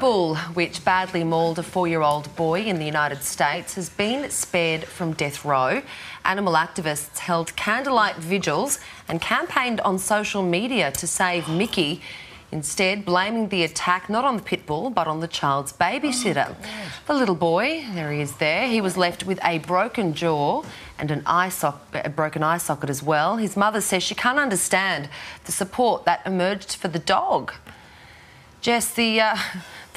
Pitbull, which badly mauled a 4-year-old boy in the United States, has been spared from death row. Animal activists held candlelight vigils and campaigned on social media to save Mickey, instead blaming the attack not on the Pitbull but on the child's babysitter. The little boy, there he is there, he was left with a broken jaw and a broken eye socket as well. His mother says she can't understand the support that emerged for the dog. Jess, the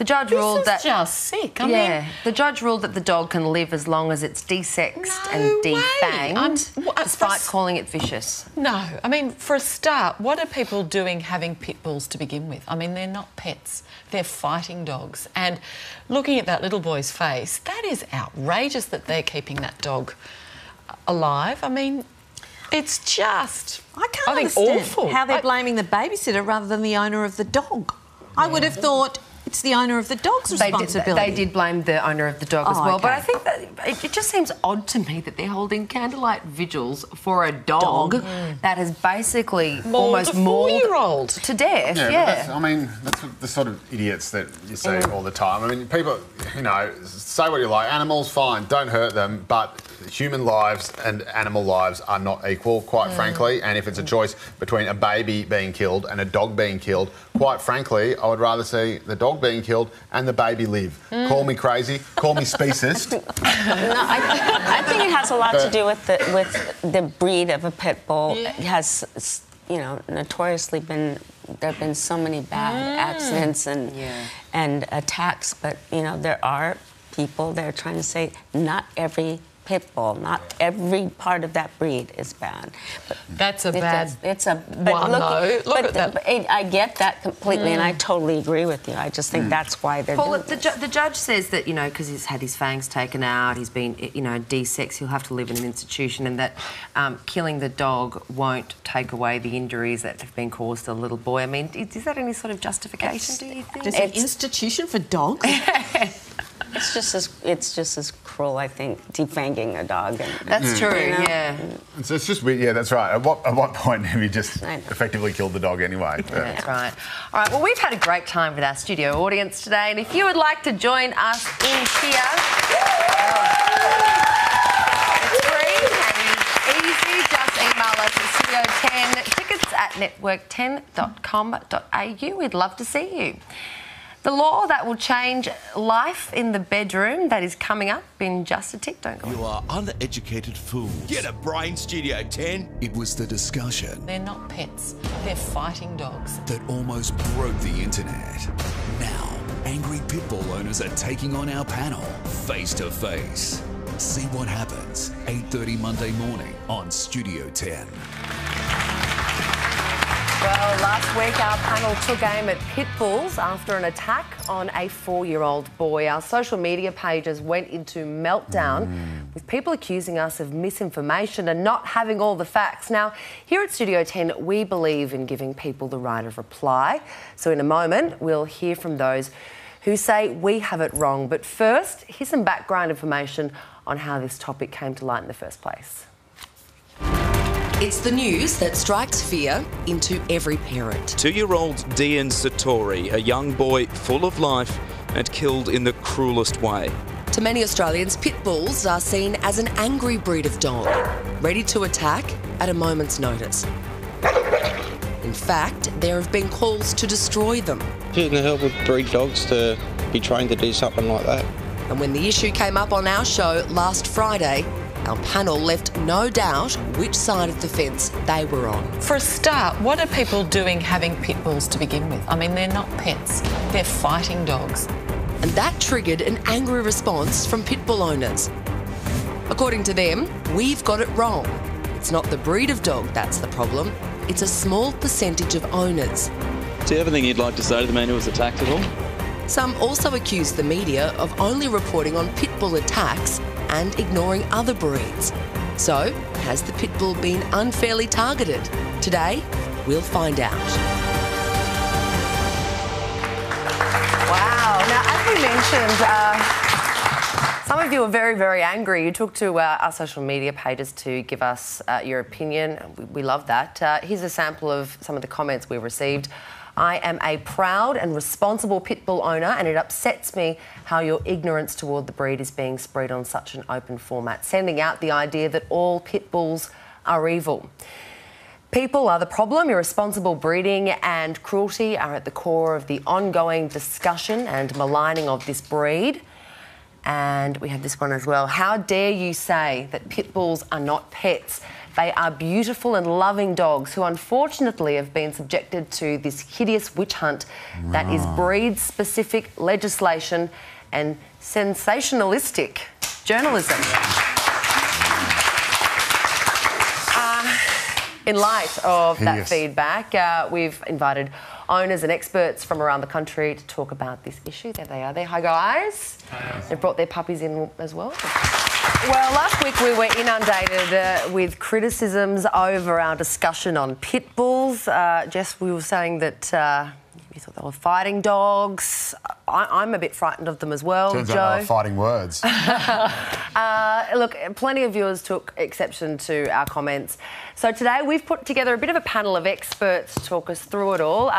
judge ruled that... This is just sick. I mean... mean... The judge ruled that the dog can live as long as it's desexed and defanged, despite calling it vicious. No. I mean, for a start, what are people doing having pit bulls to begin with? I mean, they're not pets. They're fighting dogs. And looking at that little boy's face, that is outrageous that they're keeping that dog alive. I mean... It's just... I think understand awful. How they're blaming the babysitter rather than the owner of the dog. I would have thought it's the owner of the dog's responsibility. They did blame the owner of the dog as well. Okay. But I think that it just seems odd to me that they're holding candlelight vigils for a dog that has basically almost mauled a 4-year-old to death. Yeah. I mean, that's the sort of idiots that you see all the time. I mean, people, you know, say what you like. Animals, fine, don't hurt them, but human lives and animal lives are not equal, quite frankly. And if it's a choice between a baby being killed and a dog being killed, quite frankly, I would rather see the dog being killed and the baby live. Call me crazy, call me speciesist. No, I think it has a lot to do with the breed of a pit bull. It has, you know, notoriously been... There have been so many bad accidents and attacks, but, you know, there are people that are trying to say not every pit bull, not every part of that breed is bad. But that's a bad one, though. Look at that. I get that completely, and I totally agree with you. I just think that's why they're doing this. The judge says that, you know, because he's had his fangs taken out, he's been, you know, desexed, he'll have to live in an institution, and that killing the dog won't take away the injuries that have been caused to the little boy. I mean, is that any sort of justification, do you think? There's an institution for dogs? It's just as cruel, I think, defanging a dog. That's true, you know? yeah. So it's just weird. Yeah, that's right. At what point have you just effectively killed the dog anyway? That's right. All right, well, we've had a great time with our studio audience today, and if you would like to join us in here, it's free and easy. Just email us at Studio 10, tickets at network10.com.au. We'd love to see you. The law that will change life in the bedroom, that is coming up in just a tick. Don't go. You are uneducated fools. Get a brain, Studio 10. It was the discussion. They're not pets. They're fighting dogs. That almost broke the internet. Now, angry Pitbull owners are taking on our panel, face to face. See what happens. 8:30 Monday morning on Studio 10. Well, last week our panel took aim at Pitbulls after an attack on a 4-year-old boy. Our social media pages went into meltdown with people accusing us of misinformation and not having all the facts. Now, here at Studio 10, we believe in giving people the right of reply. So in a moment, we'll hear from those who say we have it wrong. But first, here's some background information on how this topic came to light in the first place. It's the news that strikes fear into every parent. 2-year-old Dian Satori, a young boy full of life and killed in the cruelest way. To many Australians, pit bulls are seen as an angry breed of dog, ready to attack at a moment's notice. In fact, there have been calls to destroy them. Who the hell would breed dogs to be trained to do something like that? And when the issue came up on our show last Friday, our panel left no doubt which side of the fence they were on. For a start, what are people doing having pit bulls to begin with? I mean, they're not pets. They're fighting dogs. And that triggered an angry response from pit bull owners. According to them, we've got it wrong. It's not the breed of dog that's the problem. It's a small percentage of owners. Do you have anything you'd like to say to the man who was attacked at all? Some also accuse the media of only reporting on pit bull attacks and ignoring other breeds. So, has the pit bull been unfairly targeted? Today, we'll find out. Wow. Now, as we mentioned, some of you were very, very angry. You took to our social media pages to give us your opinion. We love that. Here's a sample of some of the comments we received I am a proud and responsible pit bull owner, and it upsets me how your ignorance toward the breed is being spread on such an open format, sending out the idea that all pit bulls are evil. People are the problem. Irresponsible breeding and cruelty are at the core of the ongoing discussion and maligning of this breed. And we have this one as well. How dare you say that pit bulls are not pets? They are beautiful and loving dogs who unfortunately have been subjected to this hideous witch hunt that is breed-specific legislation and sensationalistic journalism. In light of that feedback, we've invited owners and experts from around the country to talk about this issue. There they are there. Hi, guys. Hi. They've brought their puppies in as well. Well, last week we were inundated with criticisms over our discussion on pit bulls. Jess, we were saying that you thought they were fighting dogs. I'm a bit frightened of them as well, Turns Joe. out they were fighting words. Look, plenty of viewers took exception to our comments. So today we've put together a bit of a panel of experts to talk us through it all.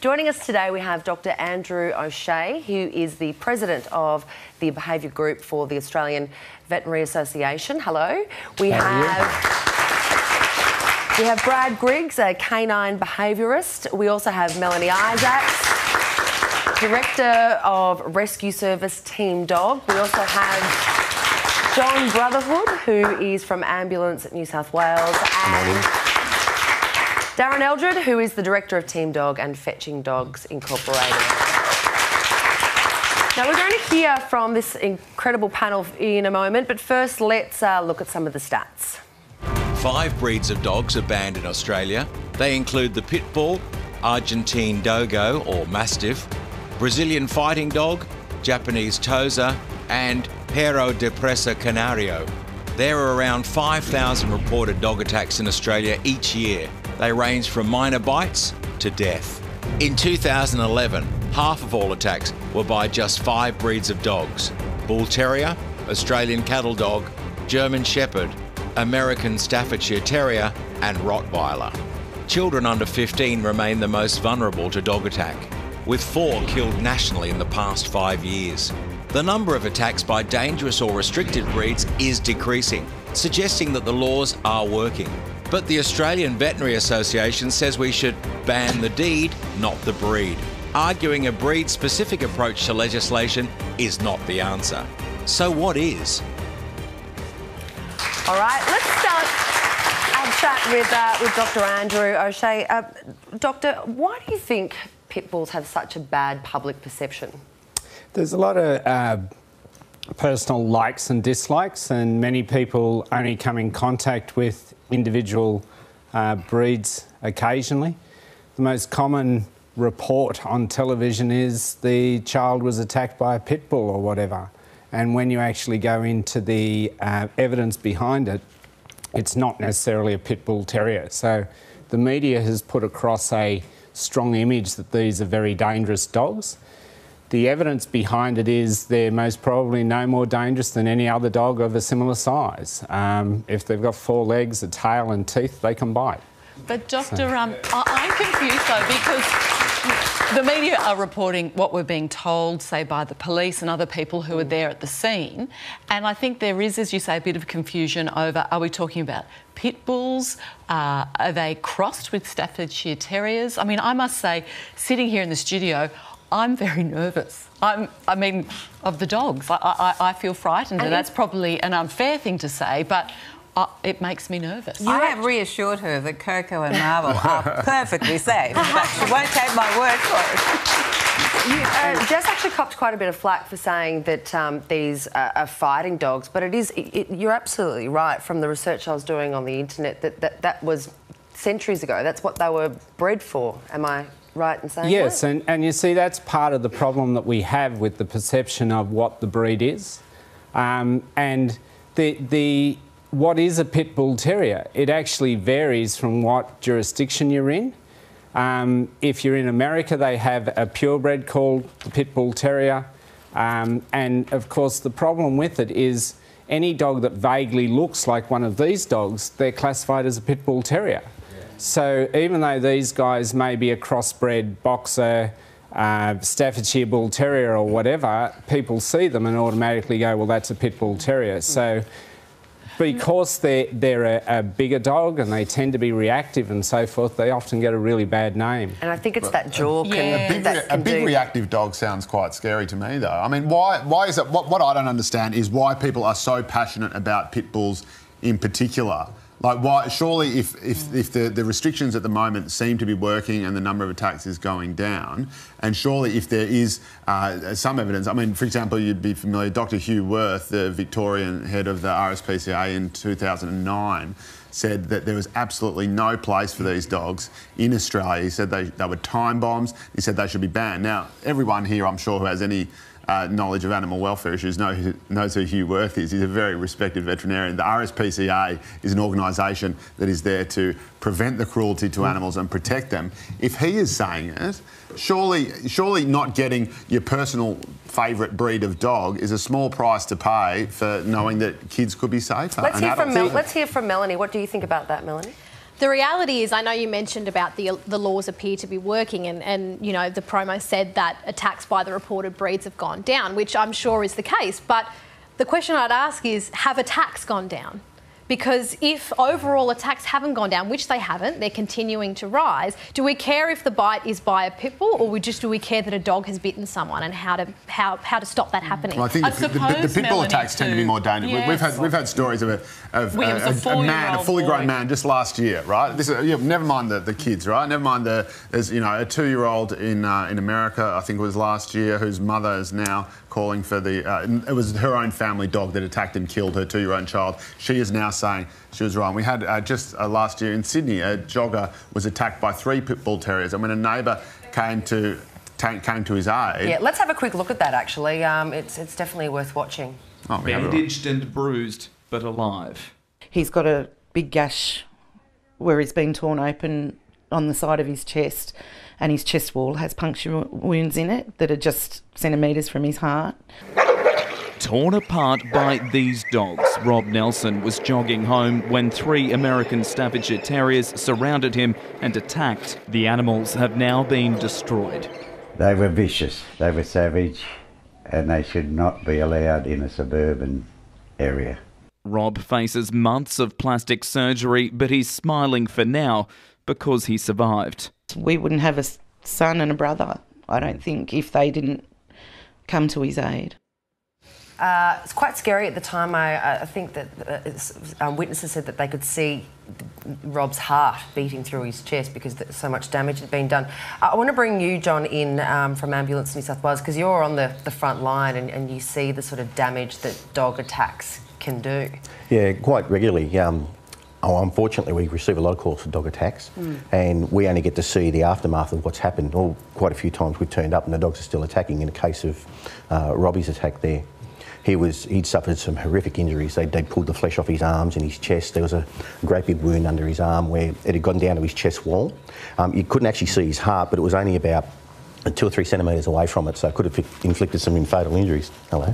Joining us today we have Dr Andrew O'Shea, who is the president of the behaviour group for the Australian Veterinary Association. Hello. We have Brad Griggs, a canine behaviourist. We also have Melanie Isaacs, Director of Rescue Service Team Dog. We also have John Brotherhood, who is from Ambulance New South Wales, and Darren Eldred, who is the Director of Team Dog and Fetching Dogs Incorporated. Now, we're going to hear from this incredible panel in a moment, but first let's look at some of the stats. 5 breeds of dogs are banned in Australia. They include the pit bull, Argentine dogo or mastiff, Brazilian fighting dog, Japanese tosa, and Perro de Presa Canario. There are around 5,000 reported dog attacks in Australia each year. They range from minor bites to death. In 2011, half of all attacks were by just 5 breeds of dogs: Bull Terrier, Australian Cattle Dog, German Shepherd, American Staffordshire Terrier and Rottweiler. Children under 15 remain the most vulnerable to dog attack, with 4 killed nationally in the past 5 years. The number of attacks by dangerous or restricted breeds is decreasing, suggesting that the laws are working. But the Australian Veterinary Association says we should ban the deed, not the breed, arguing a breed-specific approach to legislation is not the answer. So what is? All right, let's start our chat with Dr Andrew O'Shea. Doctor, why do you think pit bulls have such a bad public perception? There's a lot of personal likes and dislikes, and many people only come in contact with individual breeds occasionally. The most common report on television is the child was attacked by a pit bull or whatever. And when you actually go into the evidence behind it, it's not necessarily a pit bull terrier. So the media has put across a strong image that these are very dangerous dogs. The evidence behind it is they're most probably no more dangerous than any other dog of a similar size. If they've got 4 legs, a tail and teeth, they can bite. But Doctor, I'm confused though, because the media are reporting what we're being told, say, by the police and other people who are there at the scene. And I think there is, as you say, a bit of confusion over, are we talking about pit bulls? Are they crossed with Staffordshire Terriers? I mean, I must say, sitting here in the studio, I'm very nervous. I mean, of the dogs. I feel frightened, and that's probably an unfair thing to say, but it makes me nervous. You have reassured her that Coco and Marvel are perfectly safe, but she won't take my word for it. Jess actually copped quite a bit of flack for saying that these are fighting dogs, but you're absolutely right. From the research I was doing on the internet, that was centuries ago. That's what they were bred for. Am I right in saying that? Yes, and you see that's part of the problem that we have with the perception of what the breed is. And what is a pit bull terrier? It actually varies from what jurisdiction you're in. If you're in America, they have a purebred called the pit bull terrier. And of course, the problem with it is any dog that vaguely looks like one of these dogs, they're classified as a pit bull terrier. So even though these guys may be a crossbred boxer, Staffordshire Bull Terrier or whatever, people see them and automatically go, well, that's a pit bull terrier. So because they're a bigger dog and they tend to be reactive and so forth, they often get a really bad name. And I think it's that jaw. A big reactive dog sounds quite scary to me, though. I mean, why is it? What I don't understand is why people are so passionate about pit bulls in particular. Like, why? Surely, if the restrictions at the moment seem to be working and the number of attacks is going down, and surely if there is some evidence, I mean, for example, you'd be familiar, Dr. Hugh Worth, the Victorian head of the RSPCA in 2009, said that there was absolutely no place for these dogs in Australia. He said they were time bombs. He said they should be banned. Now, everyone here, I'm sure, who has any knowledge of animal welfare issues knows who Hugh Worth is. He's a very respected veterinarian. The RSPCA is an organisation that is there to prevent the cruelty to animals and protect them. If he is saying it, surely not getting your personal favourite breed of dog is a small price to pay for knowing that kids could be safer. Let's hear from Melanie. What do you think about that, Melanie? The reality is, I know you mentioned about the laws appear to be working and, you know, the promo said that attacks by the reported breeds have gone down, which I'm sure is the case. But the question I'd ask is, have attacks gone down? Because if overall attacks haven't gone down, which they haven't, they're continuing to rise, do we care if the bite is by a pit bull, or do we care that a dog has bitten someone and how to stop that happening? Well, I think the pit bull attacks tend to be more dangerous. Yes. We've had stories of a fully grown man just last year, right? This is, never mind the kids, right? Never mind there's a 2-year-old in America, I think it was last year, whose mother is now calling for it was her own family dog that attacked and killed her 2-year-old child. She is now saying she was wrong. We had just last year in Sydney, a jogger was attacked by 3 pit bull terriers, and when a neighbour came to his aid... Yeah, let's have a quick look at that, actually. It's definitely worth watching. Bandaged and bruised, but alive. He's got a big gash where he's been torn open on the side of his chest, and his chest wall has puncture wounds in it that are just centimetres from his heart. Torn apart by these dogs, Rob Nelson was jogging home when 3 American Staffordshire Terriers surrounded him and attacked. The animals have now been destroyed. They were vicious, they were savage, and they should not be allowed in a suburban area. Rob faces months of plastic surgery, but he's smiling for now because he survived. We wouldn't have a son and a brother, I don't think, if they didn't come to his aid. It's quite scary at the time. I think that witnesses said that they could see Rob's heart beating through his chest because so much damage had been done. I want to bring you, John, in from Ambulance New South Wales, because you're on the front line and you see the sort of damage that dog attacks can do. Yeah, quite regularly. Unfortunately, we receive a lot of calls for dog attacks, and we only get to see the aftermath of what's happened. Quite a few times we've turned up and the dogs are still attacking. In the case of Robbie's attack there, he'd suffered some horrific injuries. They'd pulled the flesh off his arms and his chest. There was a great big wound under his arm where it had gone down to his chest wall. You couldn't actually see his heart, but it was only about 2 or 3 centimetres away from it, so it could have inflicted some fatal injuries. Hello.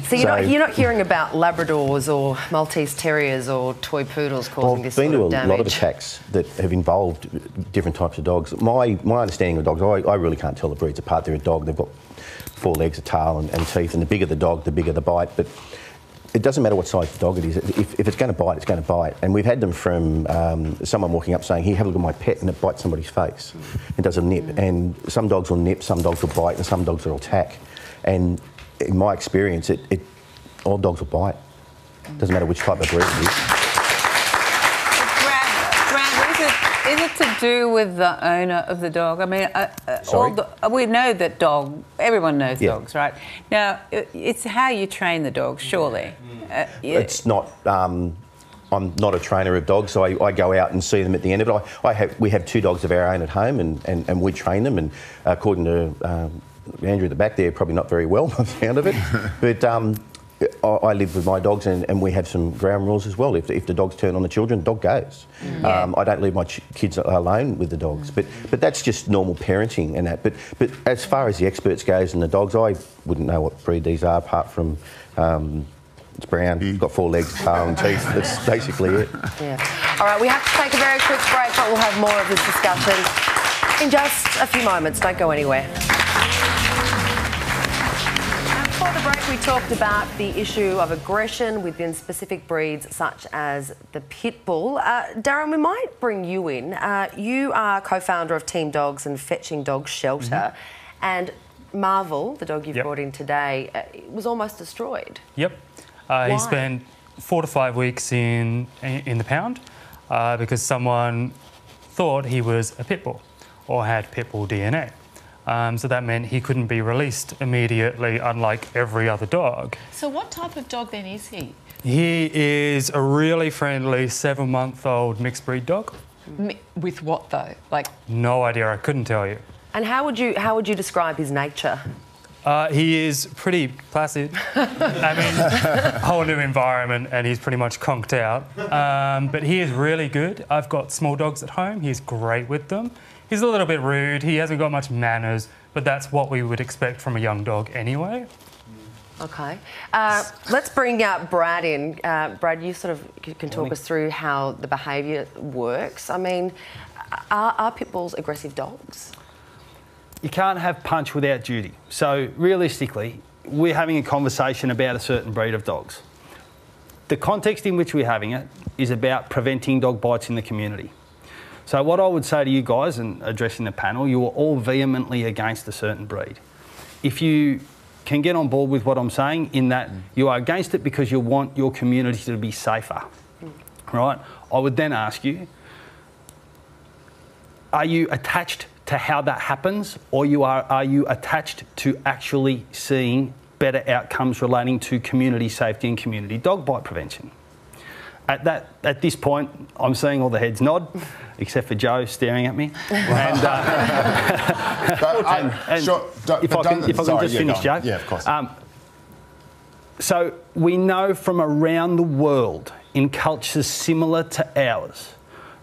So you're not hearing about Labradors or Maltese Terriers or toy poodles causing this sort of damage? I've been to a lot of attacks that have involved different types of dogs. My understanding of dogs, I really can't tell the breeds apart. They're a dog, they've got 4 legs, a tail and teeth, and the bigger the dog, the bigger the bite. But it doesn't matter what size the dog it is. If it's going to bite, it's going to bite. And we've had them from someone walking up saying, here, have a look at my pet, and it bites somebody's face. It does a nip. And some dogs will nip, some dogs will bite, and some dogs will attack. And in my experience, all dogs will bite. Doesn't matter which type of breed it is. Brad, is it to do with the owner of the dog? I mean, we know that everyone knows dogs, right? Now, it's how you train the dog, surely. It's not... I'm not a trainer of dogs, so I go out and see them at the end of it. We have 2 dogs of our own at home, and we train them, and according to Andrew at the back there, probably not very well by the sound of it. But I live with my dogs, and we have some ground rules as well. If the dogs turn on the children, the dog goes. I don't leave my kids alone with the dogs. But that's just normal parenting and that. But as far as the experts goes and the dogs, I wouldn't know what breed these are apart from It's brown, got 4 legs, tail and teeth. That's basically it. Yeah. All right, we have to take a very quick break, but we'll have more of this discussion in just a few moments. Don't go anywhere. Before the break, we talked about the issue of aggression within specific breeds, such as the Pitbull. Darren, we might bring you in. You are co-founder of Team Dogs and Fetching Dog Shelter, and Marvel, the dog you've brought in today, was almost destroyed. Yep. He spent 4 to 5 weeks in the pound because someone thought he was a pit bull or had pit bull DNA. So that meant he couldn't be released immediately, unlike every other dog. So what type of dog then is he? He is a really friendly 7-month-old mixed breed dog. With what though? Like, no idea. I couldn't tell you. And how would you describe his nature? He is pretty placid. I mean, whole new environment, and he's pretty much conked out. But he is really good. I've got small dogs at home. He's great with them. He's a little bit rude. He hasn't got much manners, but that's what we would expect from a young dog anyway. Okay. Let's bring Brad in. Brad, you sort of can talk us through how the behaviour works. I mean, are pit bulls aggressive dogs? You can't have punch without duty. So realistically, we're having a conversation about a certain breed of dogs. The context in which we're having it is about preventing dog bites in the community. So what I would say to you guys, and addressing the panel, you are all vehemently against a certain breed. If you can get on board with what I'm saying, in that you are against it because you want your community to be safer, right? I would then ask you, are you attached to how that happens, or are you attached to actually seeing better outcomes relating to community safety and community dog bite prevention? At this point, I'm seeing all the heads nod, except for Joe staring at me. If I can just finish, Joe. Yeah, of course. So we know from around the world, in cultures similar to ours,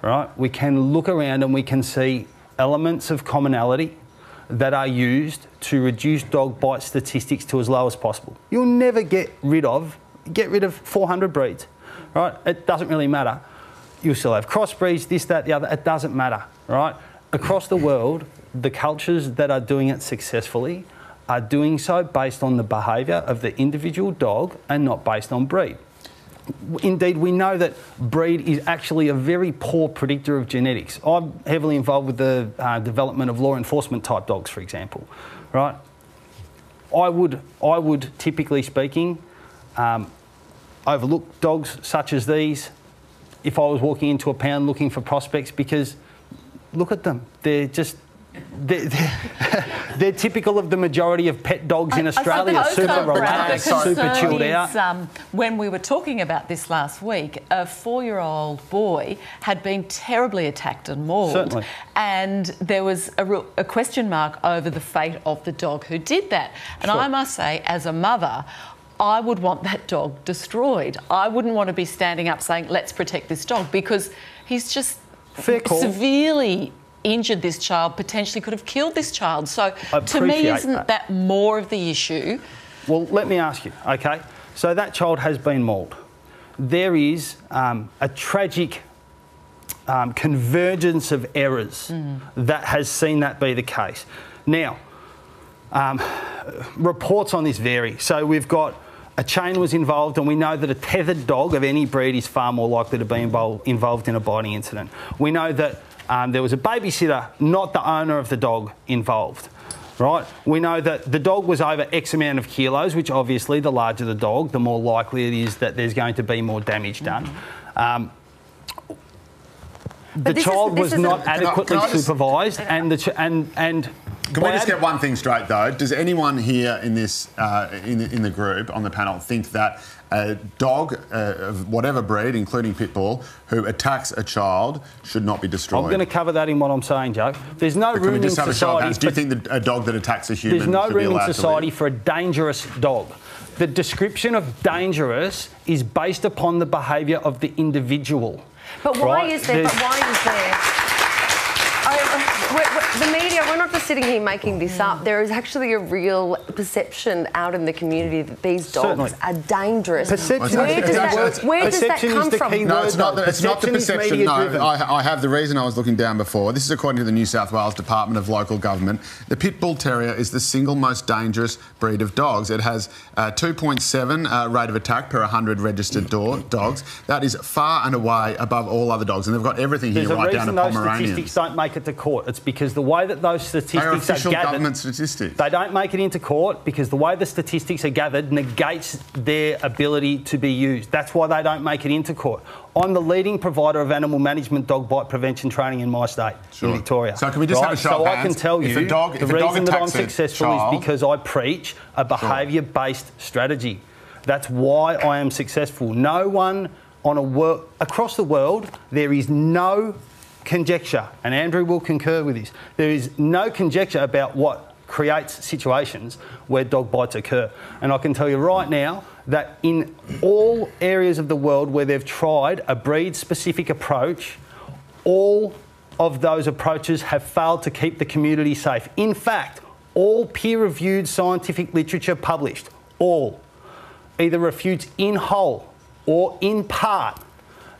right, we can look around and we can see elements of commonality that are used to reduce dog bite statistics to as low as possible. You'll never get rid of 400 breeds, right? It doesn't really matter. You'll still have crossbreeds, this, that, the other. It doesn't matter, right? Across the world, the cultures that are doing it successfully are doing so based on the behaviour of the individual dog and not based on breed. Indeed, we know that breed is actually a very poor predictor of genetics. I'm heavily involved with the development of law enforcement type dogs, for example, right? I would typically speaking, overlook dogs such as these if I was walking into a pound looking for prospects, because look at them. They're typical of the majority of pet dogs in Australia. Super relaxed, super chilled out. When we were talking about this last week, a 4-year-old boy had been terribly attacked and mauled. Certainly. And there was a question mark over the fate of the dog who did that. And I must say, as a mother, I would want that dog destroyed. I wouldn't want to be standing up saying, let's protect this dog, because he's just severely injured this child, potentially could have killed this child. So to me, isn't that more of the issue? Well, let me ask you, okay? So that child has been mauled. There is a tragic convergence of errors that has seen that be the case. Now, reports on this vary. So we've got a chain was involved, and we know that a tethered dog of any breed is far more likely to be involved in a biting incident. We know that there was a babysitter, not the owner of the dog, involved, right? We know that the dog was over X amount of kilos, which obviously the larger the dog, the more likely it is that there's going to be more damage done. The child was not adequately supervised, and can we just get one thing straight, though? Does anyone here in this in the group on the panel think that a dog of whatever breed, including Pitbull, who attacks a child should not be destroyed? I'm going to cover that in what I'm saying, Joe. There's no room in society. Do you think that a dog that attacks a human should be allowed to live? There's no room in society for a dangerous dog. The description of dangerous is based upon the behaviour of the individual. But why is there? But why is there? The media we're not just sitting here making this up. There is actually a real perception out in the community that these dogs are dangerous. Perception. Where does that come from? No, it's not the perception. No, I have the reason I was looking down before. This is according to the New South Wales Department of Local Government. The Pitbull Terrier is the single most dangerous breed of dogs. It has 2.7 rate of attack per 100 registered dogs. That is far and away above all other dogs, and they've got everything here right down to Pomeranians. Those statistics don't make it to court. It's because the way that those statistics are official gathered, government statistics. They don't make it into court because the way the statistics are gathered negates their ability to be used. That's why they don't make it into court. I'm the leading provider of animal management dog bite prevention training in my state, in Victoria. So can we just have a show of hands? So I can tell you the reason that I'm successful is because I preach a behaviour-based strategy. That's why I am successful. No one across the world, there is no conjecture, and Andrew will concur with this, there is no conjecture about what creates situations where dog bites occur. And I can tell you right now that in all areas of the world where they've tried a breed-specific approach, all of those approaches have failed to keep the community safe. In fact, all peer-reviewed scientific literature published, all, either refutes in whole or in part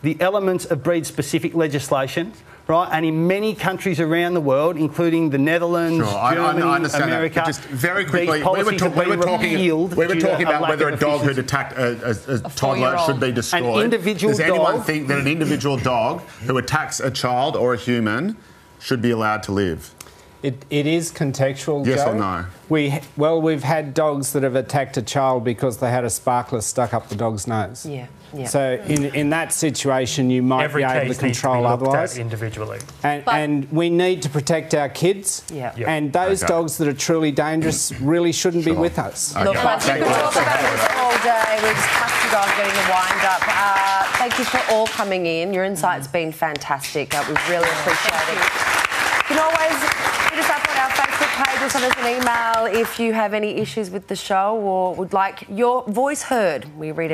the elements of breed-specific legislation, right? And in many countries around the world, inclling the Netherlands, Germany, I understand America, that. Just very quickly, we were talking about whether a dog who'd attacked a toddler should be destroyed. An individual Does anyone think that an individual dog who attacks a child or a human should be allowed to live? It is contextual, Yes Joe. or no? We've had dogs that have attacked a child because they had a sparkler stuck up the dog's nose. Yeah. So in that situation, you might be able to control otherwise. Individually. And we need to protect our kids. Yeah. And those dogs that are truly dangerous really shouldn't be with us. Look, I think we'll talk about this all day. We've just passed you guys getting a wind up. Thank you for all coming in. Your insight's been fantastic. We really appreciate it. You can always hit us up on our Facebook page or send us an email if you have any issues with the show or would like your voice heard. We read it.